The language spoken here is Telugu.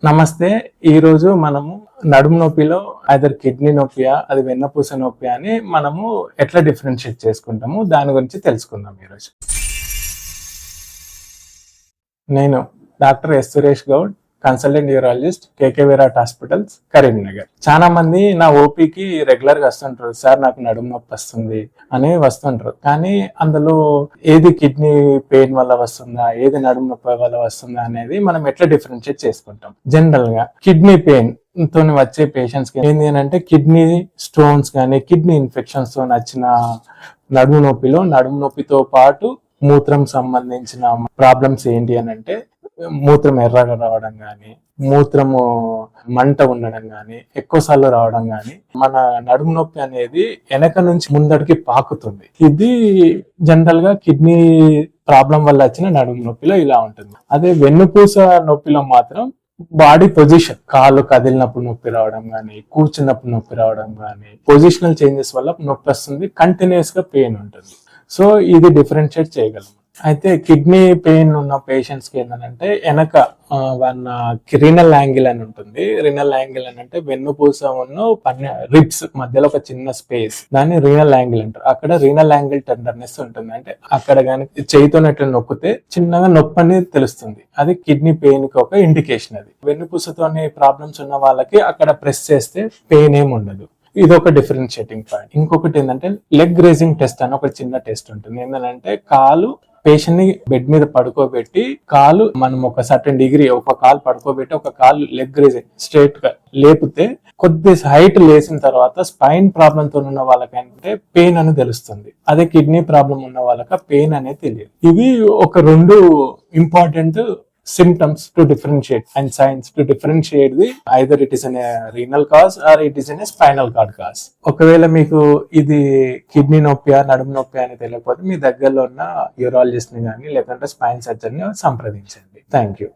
నమస్తే. ఈ రోజు మనము నడుము నొప్పిలో ఐదర్ కిడ్నీ నొప్పియా, అది వెన్నపూస నొప్పి అని మనము ఎట్లా డిఫరెన్షియేట్ చేసుకుంటాము దాని గురించి తెలుసుకుందాం ఈరోజు. నేను doctor S Suresh Goud, consultant neurologist, KK Virat hospitals, Karimnagar. చాలా మంది నా ఓపీకి రెగ్యులర్ గా వస్తుంటారు, సార్ నాకు నడుము నొప్పి వస్తుంది అని వస్తుంటారు. కానీ అందులో ఏది కిడ్నీ పెయిన్ వల్ల వస్తుందా, ఏది నడుము నొప్పి వల్ల వస్తుందా అనేది మనం ఎట్లా డిఫరెన్షియేట్ చేసుకుంటాం. జనరల్ గా కిడ్నీ పెయిన్ తో వచ్చే పేషెంట్స్ కి ఏంటి అంటే కిడ్నీ స్టోన్స్ కానీ కిడ్నీ ఇన్ఫెక్షన్స్ తో వచ్చిన నడుము నొప్పితో పాటు మూత్రం సంబంధించిన ప్రాబ్లమ్స్ ఏంటి అని అంటే మూత్రం ఎర్రగా రావడం కానీ, మూత్రము మంట ఉండడం కానీ, ఎక్కువసార్లు రావడం కానీ, మన నడుము నొప్పి అనేది వెనక నుంచి ముందడికి పాకుతుంది. ఇది జనరల్ గా కిడ్నీ ప్రాబ్లం వల్ల వచ్చిన నడుము నొప్పిలో ఇలా ఉంటుంది. అదే వెన్నుపూస నొప్పిలో మాత్రం బాడీ పొజిషన్, కాళ్ళు కదిలినప్పుడు నొప్పి రావడం కానీ, కూర్చున్నప్పుడు నొప్పి రావడం కానీ, పొజిషనల్ చేంజెస్ వల్ల నొప్పి వస్తుంది, కంటిన్యూస్ గా పెయిన్ ఉంటుంది. సో ఇది డిఫరెన్షియేట్ చేయగలం. అయితే కిడ్నీ పెయిన్ ఉన్న పేషెంట్స్ కి ఏంటంటే వెనక రీనల్ యాంగిల్ అని ఉంటుంది. రీనల్ యాంగిల్ అని అంటే వెన్నుపూస ఉన్న రిబ్స్ మధ్యలో ఒక చిన్న స్పేస్, దాన్ని రీనల్ యాంగిల్ అంటారు. అక్కడ రీనల్ యాంగిల్ టెండర్నెస్ ఉంటుంది. అంటే అక్కడ కానీ చేయితోనట్లు నొక్కితే చిన్నగా నొప్పి అనేది తెలుస్తుంది. అది కిడ్నీ పెయిన్ కి ఒక ఇండికేషన్. అది వెన్నుపూసతోని ప్రాబ్లమ్స్ ఉన్న వాళ్ళకి అక్కడ ప్రెస్ చేస్తే పెయిన్ ఏమి ఉండదు. ఇది ఒక డిఫరెన్షియేటింగ్ పాయింట్. ఇంకొకటి ఏంటంటే లెగ్ రేజింగ్ టెస్ట్ అని ఒక చిన్న టెస్ట్ ఉంటుంది. ఏంటంటే కాలు పేషెంట్ ని బెడ్ మీద పడుకోబెట్టి, కాలు మనం ఒక సర్టెన్ డిగ్రీ, ఒక కాలు పడుకోబెట్టి ఒక కాలు లెగ్ రేజింగ్ స్ట్రేట్ గా లేపితే కొద్ది హైట్ లేసిన తర్వాత స్పైన్ ప్రాబ్లం తో ఉన్న వాళ్ళకంటే పెయిన్ అని తెలుస్తుంది. అదే కిడ్నీ ప్రాబ్లం ఉన్న వాళ్ళకి పెయిన్ అనేది తెలియదు. ఇవి ఒక రెండు important symptoms to differentiate and signs to differentiate the either it is in a renal cause or it is in a spinal cord cause. ఒకవేళ మీకు ఇది కిడ్నీ నొప్పి నడుము నొప్పి అని తెలియకపోతే మీ దగ్గరలో ఉన్న యూరాలజిస్ట్ ని కానీ లేదంటే స్పైన్ సర్జన్ ని సంప్రదించండి. Thank you.